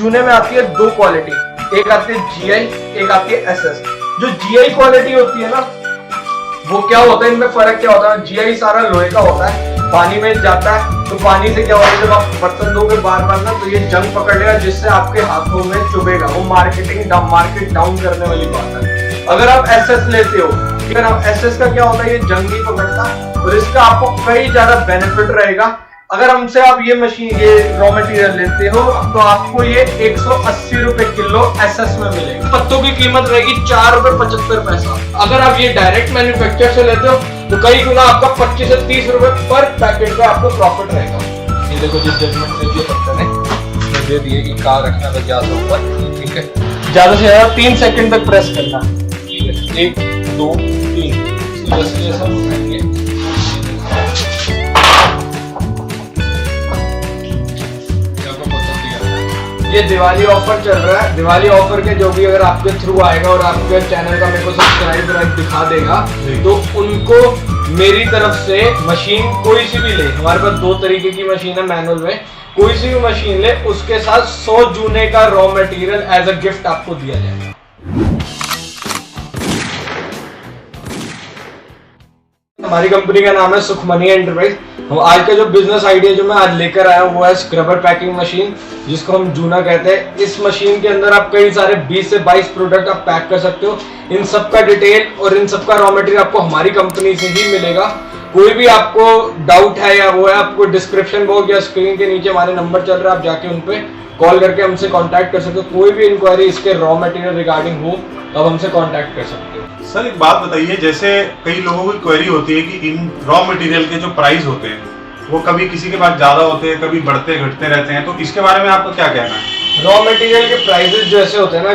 जूने में आती है दो क्वालिटी, एक आती है जीआई, एक आती है एसएस। जो जीआई क्वालिटी होती है ना, वो क्या होता है, इनमें फर्क क्या होता है, जीआई सारा लोहे का होता है, पानी में जाता है तो पानी से क्या होता है, जब आप बर्तन धोगे बार बार ना तो ये जंग पकड़ लेगा, जिससे आपके हाथों में चुभेगा। वो मार्केट डाउन करने वाली बात है। अगर आप एसएस लेते हो, अगर आप एसएस का क्या होता है, ये जंग नहीं पकड़ता और इसका आपको कई ज्यादा बेनिफिट रहेगा। अगर हमसे आप ये रॉ मटेरियल लेते हो तो आपको ये 180 रुपए किलो एसएस में मिलेगा। पत्तों की कीमत रहेगी 4 रुपए 75 पैसा। अगर आप ये डायरेक्ट मैन्युफैक्चर से लेते हो तो कई गुना आपका 25 से 30 रुपए पर पैकेट का आपको प्रॉफिट रहेगा। ये देखो जिस जजमेंट में ये पत्थर है दे दिए कि कहाँ रखना है ज्यादा ऊपर, ठीक है, ज्यादा से ज्यादा 3 सेकंड तक प्रेस करना, ठीक है, 1 2 3 सीधा सब उठाएंगे। ये दिवाली ऑफर चल रहा है, दिवाली ऑफर के जो भी अगर आपके थ्रू आएगा और आपके चैनल का मेरे को सब्सक्राइब दिखा देगा तो उनको मेरी तरफ से मशीन कोई सी भी ले, हमारे पास 2 तरीके की मशीन है मैनुअल में, कोई सी भी मशीन ले उसके साथ 100 जूने का raw material as a gift आपको दिया जाएगा। हमारी कंपनी का नाम है सुखमनी एंटरप्राइज। आज का जो बिजनेस आइडिया जो मैं आज लेकर आया हूँ वो है स्क्रबर पैकिंग मशीन, जिसको हम जूना कहते हैं। इस मशीन के अंदर आप कई सारे 20 से 22 प्रोडक्ट आप पैक कर सकते हो। इन सब का डिटेल और इन सब का रॉ मटेरियल आपको हमारी कंपनी से ही मिलेगा। कोई भी आपको डाउट है या वो है, आपको डिस्क्रिप्शन बॉक्स या स्क्रीन के नीचे हमारे नंबर चल रहा है, आप जाके उन पे कॉल करके हमसे कांटेक्ट कर सकते हो। कोई भी इंक्वायरी इसके रॉ मटेरियल रिगार्डिंग हो तो आप हमसे कांटेक्ट कर सकते हो। सर एक बात बताइए, जैसे कई लोगों की क्वेरी होती है कि इन रॉ मटेरियल के जो प्राइस होते हैं वो कभी किसी के पास ज्यादा होते हैं, कभी बढ़ते घटते रहते हैं, तो इसके बारे में आपका क्या कहना है? रॉ मटेरियल के प्राइसेस जो ऐसे होते हैं ना,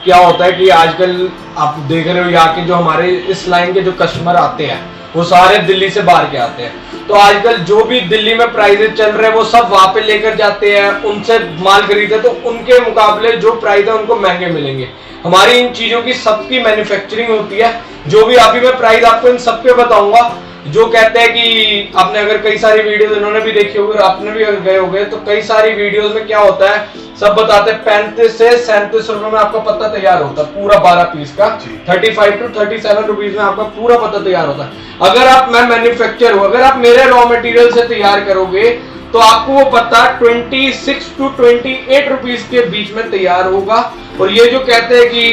क्या होता है कि आजकल आप देख रहे हो यहाँ के जो हमारे इस लाइन के जो कस्टमर आते हैं वो सारे दिल्ली से बाहर के आते हैं, तो आजकल जो भी दिल्ली में प्राइसेस चल रहे हैं वो सब वहां पे लेकर जाते हैं, उनसे माल खरीदते, तो उनके मुकाबले जो प्राइस है उनको महंगे मिलेंगे। हमारी इन चीजों की सबकी मैन्युफैक्चरिंग होती है। जो भी अभी मैं प्राइस आपको इन सब पे बताऊंगा, जो कहते हैं कि आपने अगर कई सारी वीडियोस इन्होंने भी देखी होगी, आपने भी गए होंगे, तो कई सारी वीडियोस में क्या होता है, सब बताते हैं 35 से 37 रुपए में आपका पत्ता तैयार होता है पूरा 12 पीस का। 35 टू 37 रुपीज में आपका पूरा पत्ता तैयार होता है। अगर आप मैं मैन्युफैक्चर हूं, अगर आप मेरे रॉ मटेरियल से तैयार करोगे तो आपको वो पत्ता 26 टू 28 रुपीज के बीच में तैयार होगा। और ये जो कहते हैं कि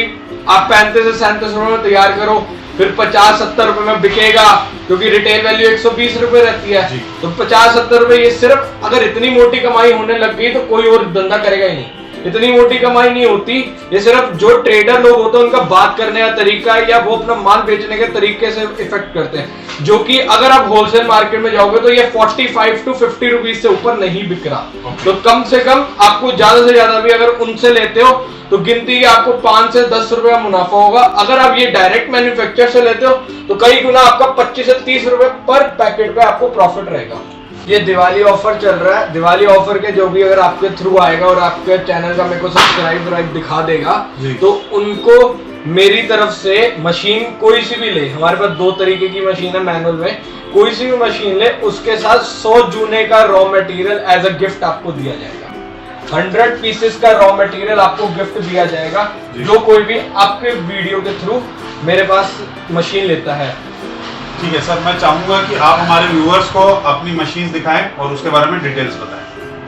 आप 35 से 37 रुपए में तैयार करो फिर 50-70 रुपए में बिकेगा, क्योंकि रिटेल वैल्यू 120 रुपए रहती है, तो 50-70 रुपए, ये सिर्फ अगर इतनी मोटी कमाई होने लग गई तो कोई और धंधा करेगा ही नहीं। इतनी मोटी कमाई नहीं होती, ये सिर्फ जो ट्रेडर लोग होते हैं उनका बात करने का तरीका है या वो अपना माल बेचने के तरीके से इफेक्ट करते हैं, जो कि अगर आप होलसेल मार्केट में जाओगे तो ये 45 टू 50 रुपीज से ऊपर नहीं बिक रहा। तो कम से कम आपको ज्यादा से ज्यादा भी अगर उनसे लेते हो तो गिनती आपको 5 से 10 रुपए का मुनाफा होगा। अगर आप ये डायरेक्ट मैन्युफैक्चर से लेते हो तो कई गुना आपका 25 से 30 रुपए पर पैकेट पे आपको प्रॉफिट रहेगा। ये दिवाली ऑफर चल रहा है, दिवाली ऑफर के जो भी अगर आपके थ्रू आएगा और आपके चैनल का मेरे को सब्सक्राइब दिखा देगा तो उनको मेरी तरफ से मशीन कोई सी भी ले, हमारे पास 2 तरीके की मशीन है मैनुअल में, कोई सी भी मशीन ले उसके साथ 100 जूने का raw material as a gift आपको दिया जाएगा। 100 पीसेस का रॉ मटेरियल आपको गिफ्ट दिया जाएगा जो कोई भी आपके वीडियो के थ्रू मेरे पास मशीन लेता है। ठीक है सर, मैं चाहूंगा कि आप हमारे व्यूअर्स को अपनी मशीन दिखाएं और उसके बारे में डिटेल्स बताएं।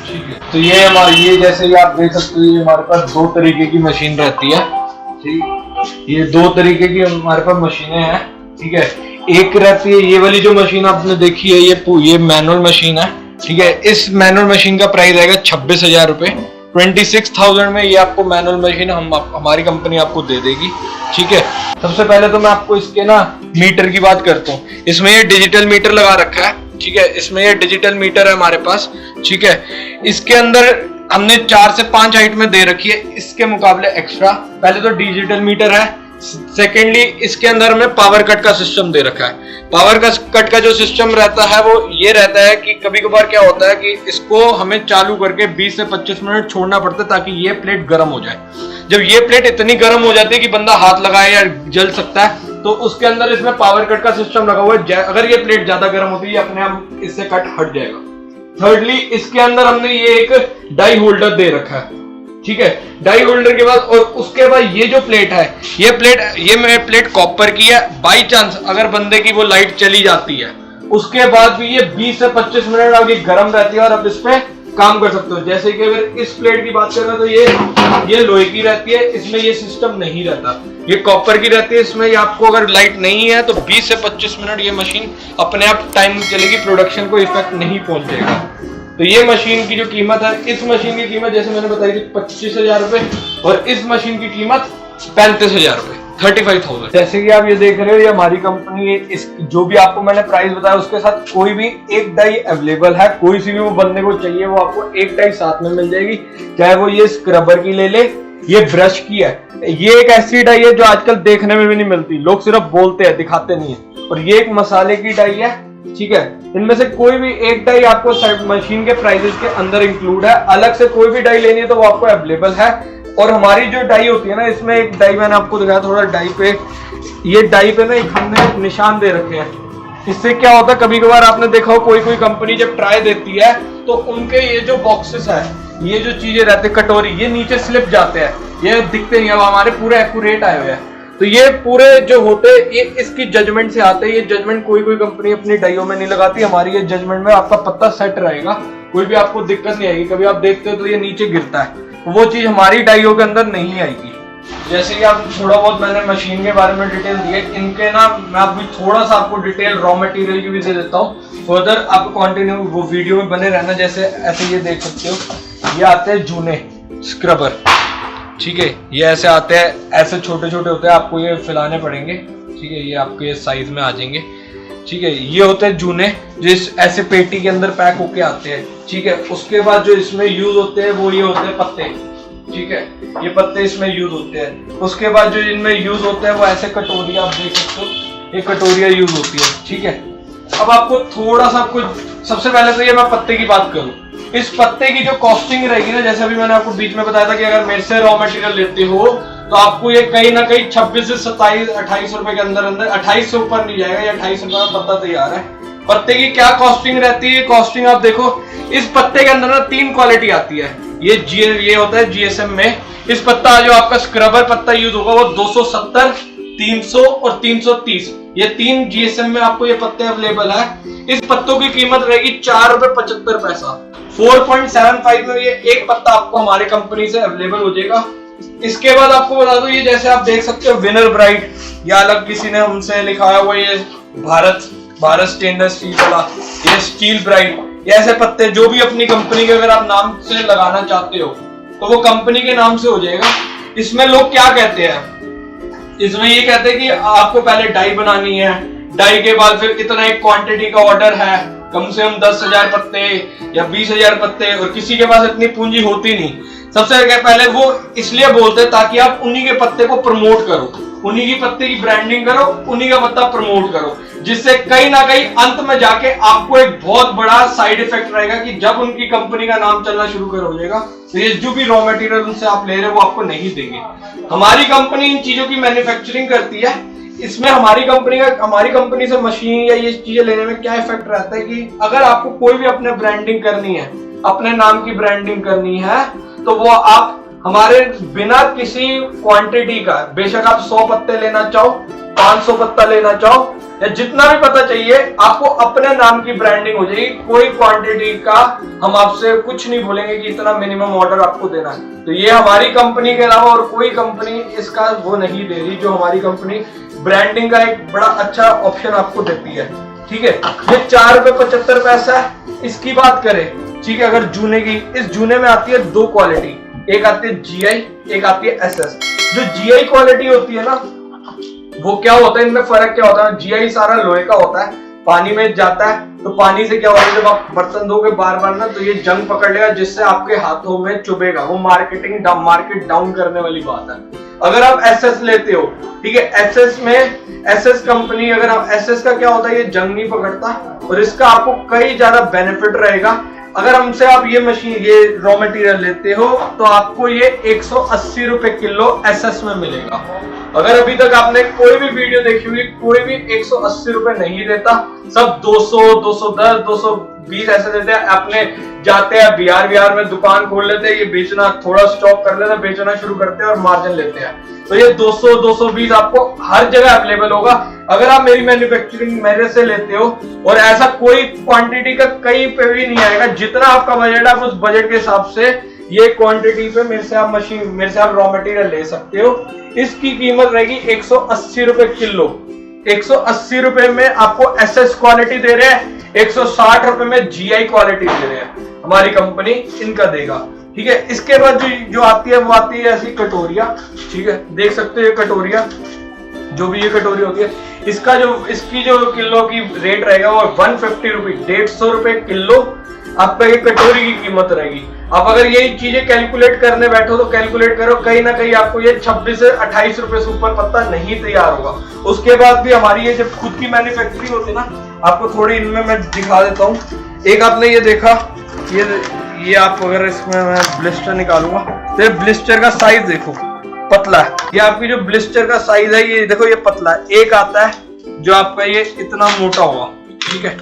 ठीक है, तो ये हमारी, ये जैसे ही आप देख सकते हो, ये हमारे पास 2 तरीके की मशीन रहती है। ठीक, ये 2 तरीके की हमारे पास मशीनें हैं। ठीक है, एक रहती है ये वाली जो मशीन आपने देखी है, ये मैनुअल मशीन है। ठीक है, इस मैनुअल मशीन का प्राइस आएगा 26,000 रुपए। 26,000 में ये आपको मैनुअल मशीन हमारी कंपनी आपको दे देगी। ठीक है, सबसे पहले तो मैं आपको इसके ना मीटर की बात करता हूँ। इसमें ये डिजिटल मीटर लगा रखा है। ठीक है, इसमें ये डिजिटल मीटर है हमारे पास। ठीक है, इसके अंदर हमने 4 से 5 हाइट में दे रखी है इसके मुकाबले एक्स्ट्रा। पहले तो डिजिटल मीटर है, सेकेंडली इसके अंदर हमने पावर कट का सिस्टम दे रखा है। पावर कट का जो सिस्टम रहता है वो ये रहता है कि कभी कभार क्या होता है कि इसको हमें चालू करके 20 से 25 मिनट छोड़ना पड़ता है ताकि ये प्लेट गर्म हो जाए। जब ये प्लेट इतनी गर्म हो जाती है कि बंदा हाथ लगाए या जल सकता है, तो उसके अंदर इसमें पावर कट का सिस्टम लगा हुआ है। अगर ये प्लेट ज्यादा गर्म होती है अपने आप इससे कट हट जाएगा। थर्डली इसके अंदर हमने ये एक डाई होल्डर दे रखा है। ठीक है, डाई होल्डर के बाद। और उसके बाद ये जो प्लेट है, ये मेरी प्लेट कॉपर की है। बाई चांस अगर बंदे की वो लाइट चली जाती है, उसके बाद भी ये 20 से 25 मिनट आपकी गर्म रहती है और आप इस पे काम कर सकते हो। जैसे कि अगर इस प्लेट की बात करें तो ये लोहे की रहती है, इसमें ये सिस्टम नहीं रहता, ये कॉपर की रहती है। इसमें ये आपको अगर लाइट नहीं है तो 20 से 25 मिनट ये मशीन अपने आप टाइम चलेगी, प्रोडक्शन को इफेक्ट नहीं पहुंचेगा। तो ये मशीन की जो कीमत है, इस मशीन की कीमत जैसे मैंने बताई थी 25,000 रुपए, और इस मशीन की कीमत 35,000 रुपए, 35,000। जैसे कि आप ये देख रहे हो, ये हमारी कंपनी, इस जो भी आपको मैंने प्राइस बताया उसके साथ कोई भी एक डाई अवेलेबल है। कोई सी भी वो बंदे को चाहिए वो आपको एक डाई साथ में मिल जाएगी, चाहे वो ये स्क्रबर की ले ले, ये ब्रश की है। ये एक ऐसी डाई है जो आजकल देखने में भी नहीं मिलती, लोग सिर्फ बोलते हैं, दिखाते नहीं है। और ये एक मसाले की डाई है, ठीक है। इनमें से कोई भी एक डाई आपको मशीन के प्राइसेस के अंदर इंक्लूड है। अलग से कोई भी डाई लेनी है तो वो आपको अवेलेबल है। और हमारी जो डाई होती है ना, इसमें एक डाई मैंने आपको दिखाया थोड़ा डाई पे, ये डाई पे ना एक हमने निशान दे रखे हैं। इससे क्या होता है, कभी कभार आपने देखा हो कोई कंपनी जब ट्राई देती है तो उनके ये जो बॉक्सेस है, ये जो चीजें रहते हैं, कटोरी, ये नीचे स्लिप जाते हैं, ये दिखते नहीं। अब हमारे पूरे एक्यूरेट आए हुए हैं। तो ये पूरे जो होते हैं ये इसकी जजमेंट से आते हैं। ये जजमेंट कोई कंपनी अपनी डाइयों में नहीं लगाती, हमारी ये जजमेंट में आपका पत्ता सेट रहेगा, कोई भी आपको दिक्कत नहीं आएगी। कभी आप देखते हो तो ये नीचे गिरता है, वो चीज हमारी डाइयों के अंदर नहीं आएगी। जैसे कि आप थोड़ा बहुत मैंने मशीन के बारे में डिटेल दी है, इनके ना मैं अभी थोड़ा सा आपको डिटेल रॉ मटेरियल की भी दे देता हूँ। फर्दर आपको कंटिन्यू वो वीडियो में बने रहना। जैसे ऐसे ये देख सकते हो, ये आते हैं जूने स्क्रबर, ठीक है। ये ऐसे आते हैं, ऐसे छोटे छोटे होते हैं, आपको ये फैलाने पड़ेंगे, ठीक है। ये आपके ये साइज में आ जाएंगे, ठीक है। ये होते हैं जूने, जो इस ऐसे पेटी के अंदर पैक होके आते हैं, ठीक है। उसके बाद जो इसमें यूज होते हैं वो ये होते हैं पत्ते, ठीक है। ये पत्ते इसमें यूज होते हैं। उसके बाद जो इनमें यूज होते हैं वो ऐसे कटोरियां, आप देख सकते हो, ये कटोरियां यूज होती है, ठीक है। अब आपको थोड़ा सा कुछ, सबसे पहले तो ये मैं पत्ते की बात करूं, इस पत्ते की जो कॉस्टिंग रहेगी ना, जैसे अभी मैंने आपको बीच में बताया था कि अगर मेरे से रॉ मटेरियल लेते हो तो आपको ये कहीं ना कहीं 26 से 27-28 रुपए के अंदर 28 से ऊपर नहीं जाएगा। ये 28 रुपए का पत्ता तैयार है। पत्ते की क्या कॉस्टिंग रहती है, कॉस्टिंग आप देखो, इस पत्ते के अंदर ना 3 क्वालिटी आती है। ये होता है जीएसएम में। इस पत्ता जो आपका स्क्रबर पत्ता यूज होगा वो 270, 300 और 330, ये 3 जीएसएम में आपको ये पत्ते अवेलेबल है। इस पत्तों की कीमत रहेगी 4 रुपए 75 पैसा। 4.75 में ये एक पत्ता आपको हमारे कंपनी से अवेलेबल हो जाएगा। इसके बाद आपको बता दो, ये जैसे आप देख सकते हो विनर ब्राइट, या अलग किसी ने हमसे लिखाया हुआ ये भारत स्टेनलेस स्टील वाला, ये स्टील ब्राइट, ये ऐसे पत्ते जो भी अपनी कंपनी के अगर आप नाम से लगाना चाहते हो तो वो कंपनी के नाम से हो जाएगा। इसमें लोग क्या कहते हैं, इसमें ये कहते हैं कि आपको पहले डाई बनानी है, डाई के बाद फिर इतना एक क्वांटिटी का ऑर्डर है, कम से कम 10,000 पत्ते या 20,000 पत्ते, और किसी के पास इतनी पूंजी होती नहीं। सबसे पहले वो इसलिए बोलते हैं ताकि आप उन्हीं के पत्ते को प्रमोट करो, उन्हीं की पत्ते की ब्रांडिंग करो, उन्हीं का पत्ता प्रमोट करो, जिससे कहीं ना कहीं अंत में जाके आपको एक बहुत बड़ा साइड इफेक्ट रहेगा कि जब उनकी कंपनी का नाम चलना शुरू कर हो जाएगा तो ये जो भी रॉ मटेरियल उनसे आप ले रहे हो वो आपको नहीं देंगे। हमारी कंपनी इन चीजों की मैन्युफैक्चरिंग करती है। इसमें हमारी कंपनी से मशीन या ये चीजें लेने में क्या इफेक्ट रहता है कि अगर आपको कोई भी अपने ब्रांडिंग करनी है, अपने नाम की ब्रांडिंग करनी है, तो वो आप हमारे बिना किसी क्वांटिटी का, बेशक आप 100 पत्ते लेना चाहो, 500 पत्ता लेना चाहो, या जितना भी पता चाहिए, आपको अपने नाम की ब्रांडिंग हो जाएगी। कोई क्वांटिटी का हम आपसे कुछ नहीं बोलेंगे कि इतना मिनिमम ऑर्डर आपको देना है। तो ये हमारी कंपनी के अलावा और कोई कंपनी इसका वो नहीं दे रही, जो हमारी कंपनी ब्रांडिंग का एक बड़ा अच्छा ऑप्शन आपको देती है, ठीक है। ये 4 रुपए 75 पैसा है। इसकी बात करें, ठीक है, अगर जूने की, इस जूने में आती है 2 क्वालिटी, एक आती है जीआई, एक आती है एसएस। जो जीआई क्वालिटी होती है ना, वो क्या होता है, इनमें फर्क क्या होता है, जीआई सारा लोहे का होता है, पानी में जाता है तो पानी से क्या होता है, जब आप बर्तन धोगे बार बार ना तो ये जंग पकड़ लेगा, जिससे आपके हाथों में चुभेगा। वो मार्केट डाउन करने वाली बात है। अगर आप एसएस लेते हो, ठीक है, एसएस कंपनी, अगर आप एसएस का क्या होता है, ये जंग नहीं पकड़ता और इसका आपको कई ज्यादा बेनिफिट रहेगा। अगर हमसे आप ये मशीन, ये रॉ मटेरियल लेते हो तो आपको ये 180 रुपए किलो एसएस में मिलेगा। अगर अभी तक आपने कोई भी वीडियो देखी हुई, कोई भी 180 रुपए नहीं देता, सब 200, 210, 220 ऐसे देते हैं। अपने जाते हैं बिहार में दुकान खोल लेते हैं, ये बेचना थोड़ा स्टॉक कर लेते हैं, बेचना शुरू करते हैं और मार्जिन लेते हैं। तो ये 200, 220 आपको हर जगह अवेलेबल होगा अगर आप मेरी मैन्युफैक्चरिंग मेरे से लेते हो। और ऐसा कोई क्वांटिटी का कहीं पे भी नहीं आएगा, जितना आपका बजट है उस बजट के हिसाब से ये क्वांटिटी पे मेरे से आप रॉ मटेरियल ले सकते हो। इसकी कीमत रहेगी 180 रुपए किलो। 180 रुपए में आपको एसएस क्वालिटी दे रहे हैं, 160 रुपए में जीआई क्वालिटी दे रहे हैं, हमारी कंपनी इनका देगा। ठीक है, इसके बाद जो आती है वो आती है ऐसी कटोरिया। ठीक है, देख सकते हो ये कटोरिया, जो भी ये कटोरी होती है, इसकी जो किलो की रेट रहेगा वो 150 रुपए, 150 रुपए किलो आपका ये कटोरी की कीमत रहेगी। आप अगर यही चीजें कैलकुलेट करने बैठो तो कैलकुलेट करो, कहीं ना कहीं आपको ये 26 से 28 रुपए से ऊपर पत्ता नहीं तैयार होगा। उसके बाद भी हमारी ये जब खुद की मैन्युफैक्चरिंग होती है ना, आपको थोड़ी इनमें मैं दिखा देता हूँ। एक आपने ये देखा, ये आप अगर इसमें मैं ब्लिस्टर निकालूंगा तो ये ब्लिस्टर का साइज देखो, पतला है। ये आपकी जो ब्लिस्टर का साइज है, ये देखो ये पतला है। एक आता है जो आपका ये इतना मोटा होगा। ठीक है,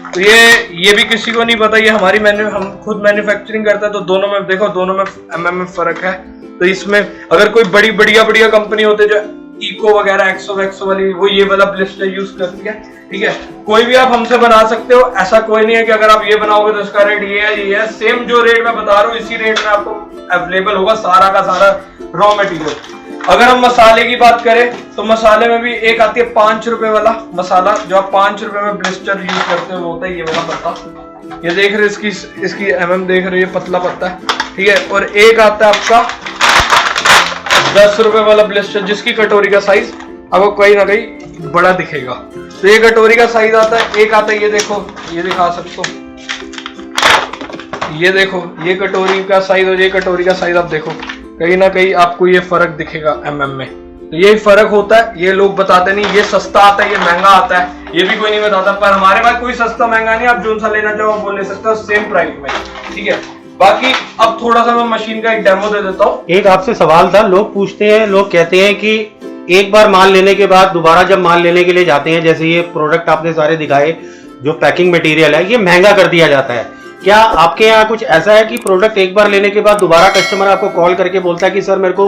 तो ये भी किसी को नहीं पता, ये हमारी हम खुद मैन्युफैक्चरिंग करते हैं, तो दोनों में देखो, दोनों में एमएम में फर्क है। तो इसमें अगर कोई बढ़िया कंपनी होती है जो इको वगैरह एक्सो वाली, वो ये वाला ब्लिस्टर यूज करती है। ठीक है, कोई भी आप हमसे बना सकते हो, ऐसा कोई नहीं है कि अगर आप ये बनाओगे तो इसका रेट ये है। सेम जो रेट मैं बता रहा हूँ इसी रेट में आपको अवेलेबल होगा सारा का सारा रॉ मटेरियल। अगर हम मसाले की बात करें तो मसाले में भी एक आती है 5 रुपए वाला मसाला, जो आप 5 रुपए में ब्लिस्टर यूज करते हो, होता है ये वाला पत्ता। ये देख रहे हो, इसकी एमएम देख रहे हो, ये पतला पत्ता है। ठीक है, और एक आता है आपका 10 रुपए वाला ब्लिस्टर, जिसकी कटोरी का साइज आपको कहीं ना कहीं बड़ा दिखेगा। तो ये कटोरी का साइज आता है। एक आता है, ये देखो, ये दिखा सकते हो, ये देखो, ये कटोरी का साइज और ये कटोरी का साइज आप देखो, कहीं ना कहीं आपको ये फर्क दिखेगा एमएम में। तो यही फर्क होता है। ये लोग बताते नहीं, ये सस्ता आता है, ये महंगा आता है, ये भी कोई नहीं बताता। पर हमारे पास कोई सस्ता महंगा नहीं, आप जो सा लेना चाहो वो ले सकते हो सेम प्राइस में। ठीक है, बाकी अब थोड़ा सा मैं मशीन का एक डेमो दे देता हूँ। एक आपसे सवाल था, लोग पूछते हैं, लोग कहते हैं कि एक बार माल लेने के बाद दोबारा जब माल लेने के लिए जाते हैं, जैसे ये प्रोडक्ट आपने सारे दिखाए, जो पैकिंग मटेरियल है ये महंगा कर दिया जाता है। क्या आपके यहाँ कुछ ऐसा है कि प्रोडक्ट एक बार लेने के बाद दोबारा कस्टमर आपको कॉल करके बोलता है कि सर मेरे को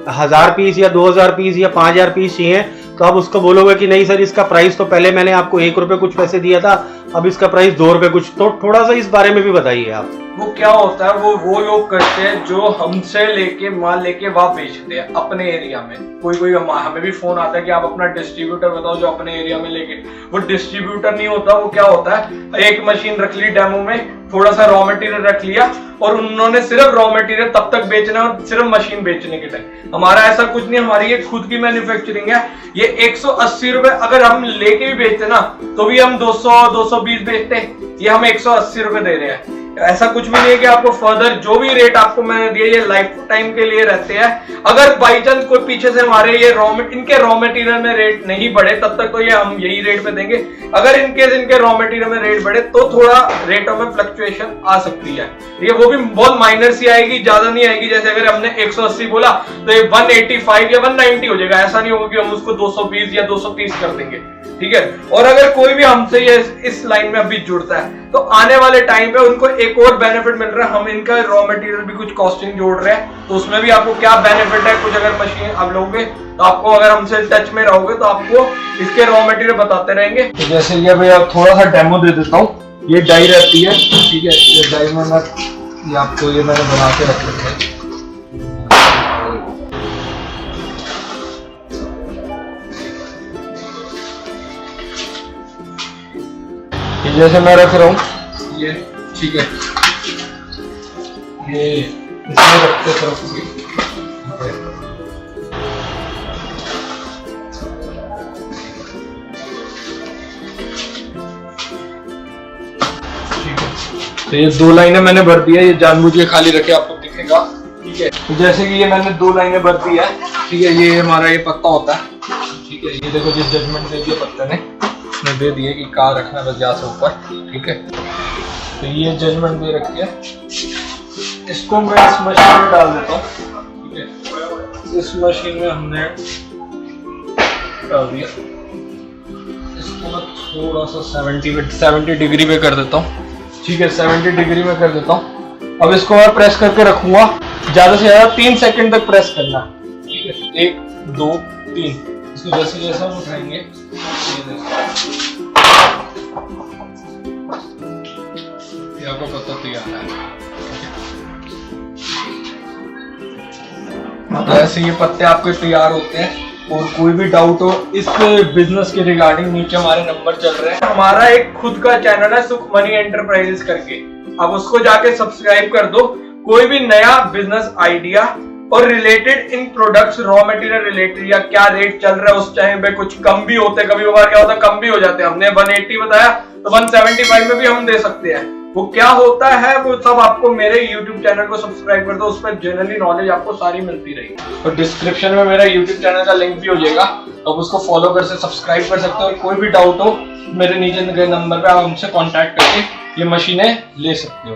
1000 पीस या 2000 पीस या 5000 पीस चाहिए, तो आप उसको बोलोगे कि नहीं सर, इसका प्राइस तो पहले मैंने आपको 1 रुपए कुछ पैसे दिया था, अब इसका प्राइस 2 रुपए कुछ, तो थोड़ा सा इस बारे में भी बताइए आप। वो क्या होता है, वो लोग करते हैं जो हमसे लेके माल लेके वहां बेचते हैं अपने एरिया में। कोई हमें भी फोन आता है कि आप अपना डिस्ट्रीब्यूटर बताओ जो अपने एरिया में लेके, वो डिस्ट्रीब्यूटर नहीं होता। वो क्या होता है, एक मशीन रख ली डेमो में, थोड़ा सा रॉ मटेरियल रख लिया और उन्होंने सिर्फ रॉ मटेरियल तब तक बेचना है और सिर्फ मशीन बेचने के टाइम। हमारा ऐसा कुछ नहीं, हमारी ये खुद की मैन्युफैक्चरिंग है। ये 180 रुपए अगर हम लेके भी बेचते ना तो भी हम 200, 220 बेचते हैं, ये हम 180 रुपए दे रहे हैं। ऐसा कुछ भी नहीं है कि आपको फर्दर जो भी रेट आपको मैंने दिए ये लाइफ टाइम के लिए रहते हैं। अगर बाई चांस कोई पीछे से हमारे ये इनके रॉ मटेरियल में रेट नहीं बढ़े तब तक तो ये हम यही रेट पे देंगे। अगर इनकेस इनके रॉ मटेरियल में रेट बढ़े तो थोड़ा रेटों में फ्लक्चुएशन आ सकती है। ठीक है, वो भी बहुत माइनर सी आएगी, ज्यादा नहीं आएगी। जैसे अगर हमने 180 बोला तो ये 185 या 190 हो जाएगा। ऐसा नहीं होगा कि हम उसको 220 या 230 कर देंगे। ठीक है, और अगर कोई भी हमसे ये इस लाइन में अभी जुड़ता है तो आने वाले टाइम पे उनको एक और बेनिफिट मिल रहा है। हम इनका रॉ मटेरियल भी कुछ कॉस्टिंग जोड़ रहे हैं, तो उसमें भी आपको क्या बेनिफिट है, कुछ अगर मशीन आप लोगे तो आपको, अगर हमसे टच में रहोगे तो आपको इसके रॉ मटेरियल बताते रहेंगे। तो जैसे ये भैया थोड़ा सा डेमो दे देता हूँ। ये डाई रहती है, ठीक है, ये डाई में ये आपको ये मैंने बना के रख रखा है। जैसे मैं रख रहा हूँ ये, ठीक है, ये इसमें रखते तरफ तो ये 2 लाइनें मैंने भर दी है। ये जानबूझ के खाली रखे, आपको दिखेगा। ठीक है, तो जैसे कि ये मैंने 2 लाइनें भर दी है। ठीक है, ये हमारा ये पत्ता होता है। ठीक है, ये देखो जिस जजमेंट दे दिया पत्ते ने दे दिए कि कहाँ रखना है, बस यहाँ से ऊपर। ठीक है, तो ये जजमेंट दे रखी है। इसको मैं इस मशीन में डाल देता हूँ। ठीक है, इस मशीन में हमने कर दिया। इसको मैं थोड़ा सा 70 डिग्री पे कर देता हूँ। ठीक है, 70 डिग्री में कर देता हूँ। अब इसको मैं प्रेस करके रखूंगा, ज्यादा से ज्यादा 3 सेकंड तक प्रेस करना। ठीक है, 1 2 3। इसको जैसे जैसे हम उठाएंगे ये आपको पता तैयार है। तो ऐसे ये पत्ते आपके तैयार होते हैं। और कोई भी डाउट हो इस बिजनेस के रिगार्डिंग, नीचे हमारे नंबर चल रहे हैं। हमारा एक खुद का चैनल है सुख मनी एंटरप्राइजेस करके, आप उसको जाके सब्सक्राइब कर दो। कोई भी नया बिजनेस आइडिया और रिलेटेड इन प्रोडक्ट्स, रॉ मटेरियल रिलेटेड या क्या रेट चल रहा है उस टाइम पे, कुछ कम भी होते हैं, कभी कभार क्या होता है कम भी हो जाते हैं। हमने 180 बताया तो 175 में भी हम दे सकते हैं। वो क्या होता है वो सब आपको मेरे YouTube चैनल को सब्सक्राइब कर दो, उस पर जनरली नॉलेज आपको सारी मिलती रहेगी। और डिस्क्रिप्शन में मेरा YouTube चैनल का लिंक भी हो जाएगा, आप उसको फॉलो कर से सब्सक्राइब कर सकते हो। कोई भी डाउट हो मेरे नीचे नंबर पे आप हमसे कांटेक्ट करके ये मशीनें ले सकते हो।